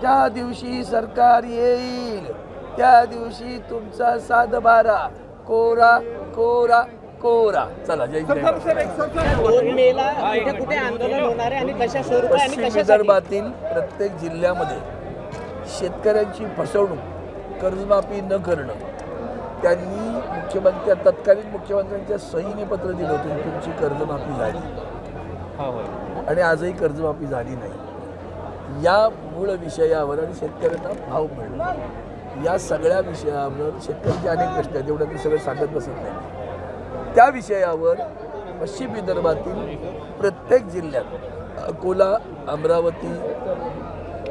ज्या दिवशी सरकार येईल त्या दिवशी तुमचा सातबारा कोरा कोरा कोरा. चला जय जय. 2 मेला कुठे कुठे आंदोलन होणार आहे आणि कशा स्वरूपात आणि पश्चिम कशासाठी? विदर्भातील प्रत्येक जिल्ह्यामध्ये शेतकऱ्यांची फसवणूक, कर्जमाफी न करणं, त्यांनी तत्कालीन मुख्यमंत्र्यांच्या सहीने पत्र दिलं होतं की तुमची कर्जमाफी झाली आणि आजही कर्जमाफी झाली नाही. या मूळ विषयावर आणि शेतकऱ्यांना भाव मिळणं या सगळ्या विषयावर शेतकऱ्यांचे अनेक प्रश्न आहेत, एवढं ते सगळं सांगत बसत नाही. त्या विषयावर पश्चिम विदर्भातील प्रत्येक जिल्ह्यात अकोला, अमरावती,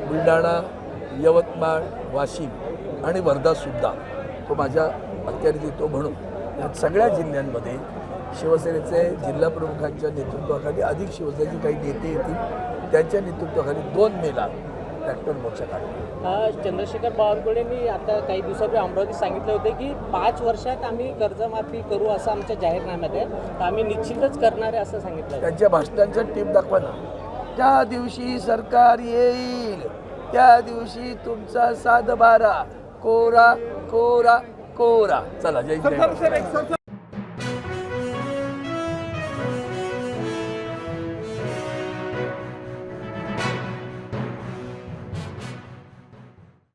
बुलढाणा, यवतमाळ, वाशिम आणि वर्धासुद्धा तो माझ्या अखत्यारीत येतो म्हणून या सगळ्या जिल्ह्यांमध्ये शिवसेनेचे जिल्हा प्रमुखांच्या नेतृत्वाखाली अधिक शिवसेनेचे काही नेते येतील त्यांच्या नेतृत्वाखाली 2 मेला ट्रॅक्टर मोर्चा काढला. चंद्रशेखर बावनकुळेंनी आता काही दिवसापूर्वी अमरावतीत सांगितलं होतं की 5 वर्षात आम्ही कर्जमाफी करू असं आमच्या जाहीरनाम्यात आहे, तर आम्ही निश्चितच करणार आहे असं सांगितलं. त्यांच्या भाषणांच्या टीप दाखवा ना. ज्या दिवशी सरकार येईल त्या दिवशी तुमचा सातबारा कोरा कोरा कोरा. चला जय जय.